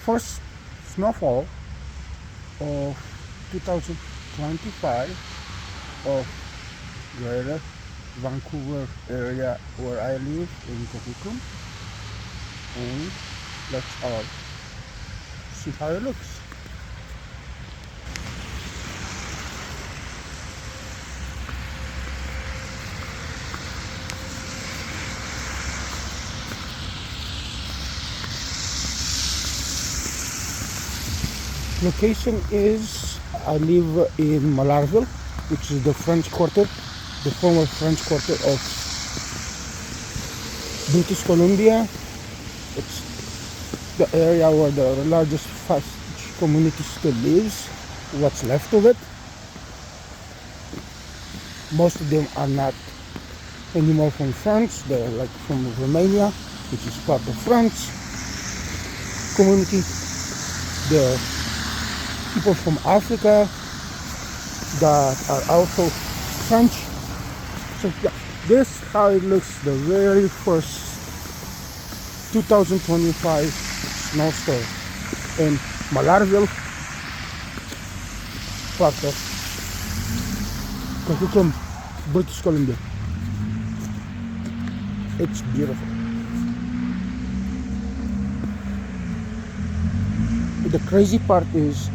first snowfall of 2025 of Greater Vancouver area where I live in Coquitlam, and let's all see how it looks. Location is, I live in Mallarville, which is the French Quarter, the former French Quarter of British Columbia. It's the area where the largest French community still lives, what's left of it. Most of them are not anymore from France, they're like from Romania, which is part of France community. The people from Africa that are also French. So yeah, this is how it looks, the very first 2025 snowstorm in Mallarville, part of Coquitlam, British Columbia. It's beautiful. The crazy part is,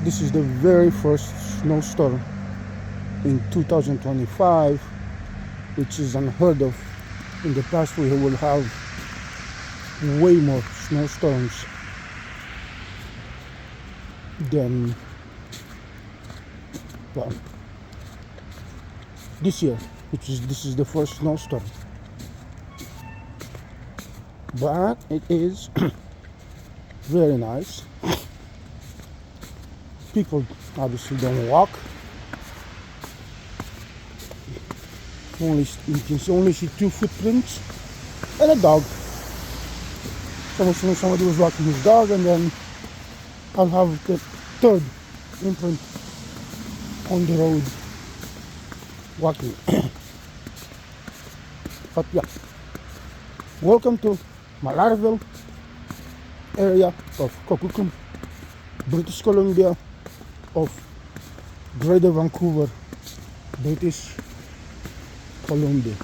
this is the very first snowstorm in 2025, which is unheard of. In the past we will have way more snowstorms than, well, this year, this is the first snowstorm. But it is very nice. People obviously don't walk. You can only see 2 footprints and a dog. Somebody was walking his dog, and then I'll have the 3rd imprint on the road walking. But yeah, welcome to Mallarville area of Coquitlam, British Columbia, of Greater Vancouver, British Columbia.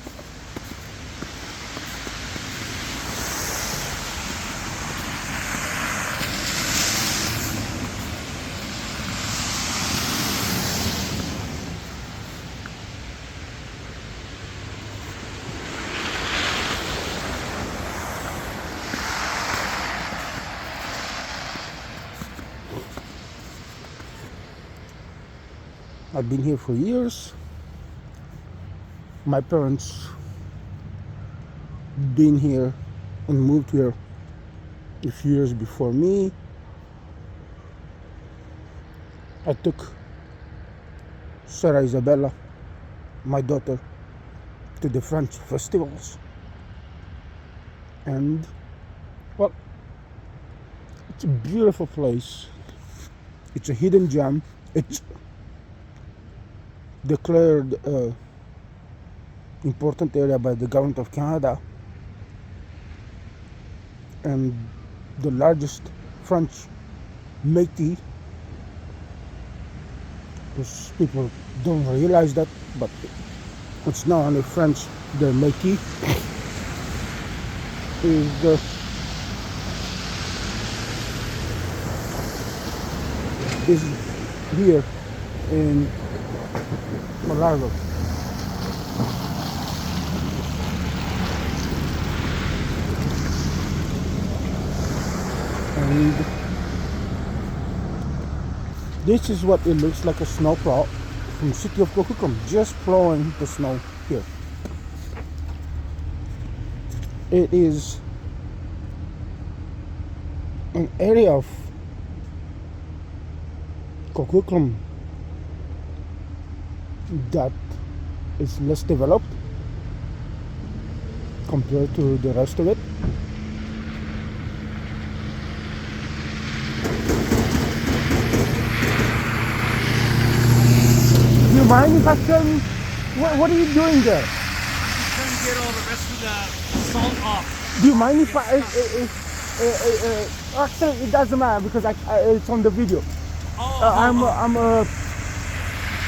I've been here for years. My parents been here and moved here a few years before me. I took Sarah Isabella, my daughter, to the French festivals, and well, it's a beautiful place. It's a hidden gem. It's declared important area by the government of Canada, and the largest French Métis, because people don't realize that, but it's not only French, the Métis is here in Mallarville. And this is what it looks like, a snowplow from the city of Coquitlam, just plowing the snow here. It is an area of Coquitlam that is less developed compared to the rest of it. Do you mind if I can? What are you doing there? Just trying to get all the rest of the salt off. Do you mind if Actually, it doesn't matter because it's on the video. Oh,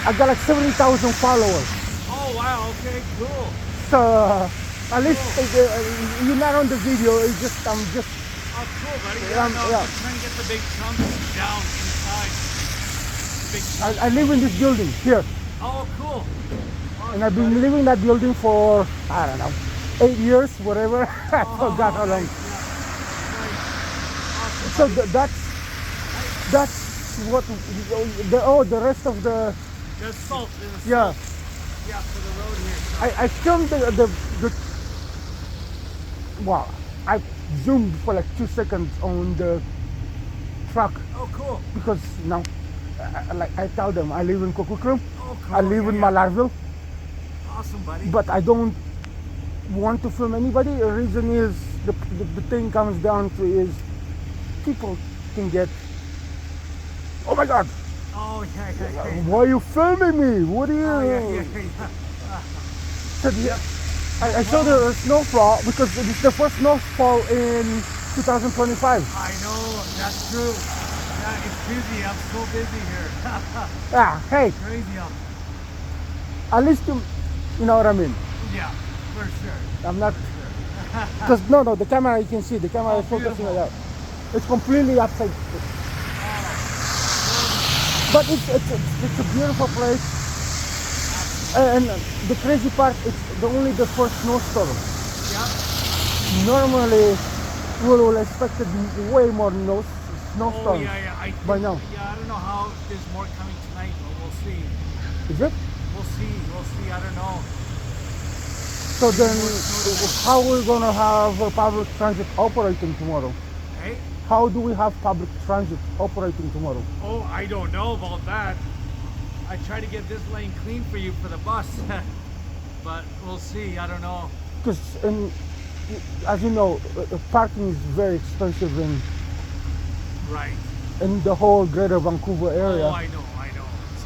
I got like 70,000 followers. oh, wow. Okay, cool. So at least you're not on the video. It's just I'm just Oh, cool, buddy. Yeah, no, yeah. I'm just trying to get the big chunks down inside. Big chunks. I live in this building here, Oh, cool. and I've been living in that building for I don't know 8 years, whatever. I forgot how long. Nice, yeah. Nice. Awesome, So buddy. that's what the rest of the There's salt. There's yeah. salt. Yeah, for the road here. I filmed the wow. I zoomed for like 2 seconds on the truck Oh, cool. because now, I tell them I live in Coquitlam, Oh, cool. I live in yeah. Malarville, Awesome, buddy. but I don't want to film anybody. The reason is the thing comes down to is people can get, oh my God, Oh, yeah. why are you filming me? What are you? Oh, yeah. Said, yeah. I saw the snowfall because it's the first snowfall in 2025. I know, that's true. Yeah, it's busy. I'm so busy here. Yeah, hey, Crazy. at least you know what I mean. Yeah, for sure. I'm not, because no, the camera you can see, the camera is focusing beautiful. like that. It's completely upside. But it's a beautiful place. And the crazy part, it's only the first snowstorm. Yeah. Normally, we will expect way more Oh, snowstorms yeah. I think, by now. Yeah, I don't know how there's more coming tonight, but we'll see. Is it? We'll see. I don't know. So then, how are we gonna have public transit operating tomorrow? Hey? How do we have public transit operating tomorrow? Oh, I don't know about that. I try to get this lane clean for you for the bus, but we'll see. I don't know. Because, as you know, parking is very expensive Right. in the whole Greater Vancouver area. Oh, I know.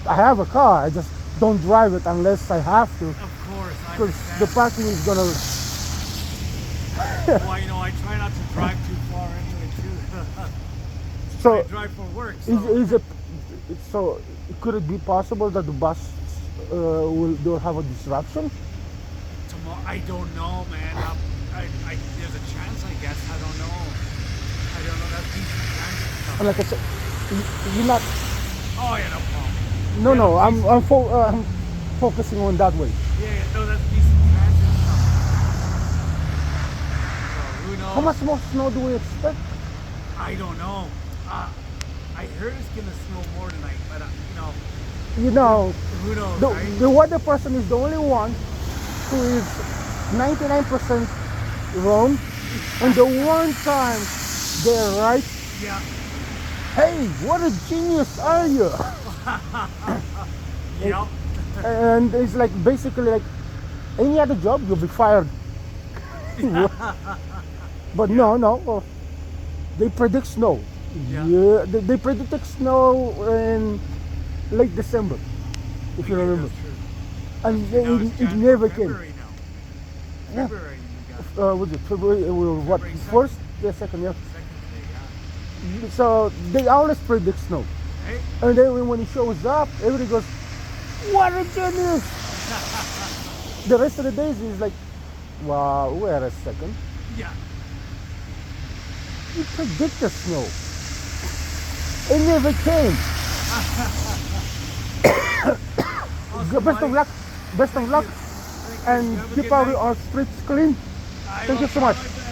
I have a car, I just don't drive it unless I have to, Of course, I because understand. the parking is gonna. Well, I try not to drive too far anyway, too. So I drive for work, so. is it? So could it be possible that the bus will have a disruption? Tomorrow, I don't know, man. There's a chance, I guess. I don't know. That's decent transit stuff. And like I said, you're not. Oh, yeah, no problem. No. I'm focusing on that way. Yeah, no, that's decent transit stuff. So, who knows? How much more snow do we expect? I don't know. I heard it's gonna snow more tonight, but You know, who knows, right? the weather person is the only one who is 99% wrong, and the one time they're right. Yeah. Hey, what a genius are you? Yep. And it's like basically like any other job, you'll be fired. But no, they predict snow. Yeah. They predicted snow in late December, if you remember. That's true. And Now it's it never came. February now. Yeah. February you got Was it February? What, February first? Yeah, second, yeah. second day, So they always predict snow. yeah. Hey? And then when it shows up, everybody goes, what a genius! The rest of the days is like, wow, wait a second. Yeah. You predict the snow. It never came. Awesome, Best of buddy. luck. Best of luck. Thank you. And Have a keep good our night. streets clean. I Thank will you so much. try my best.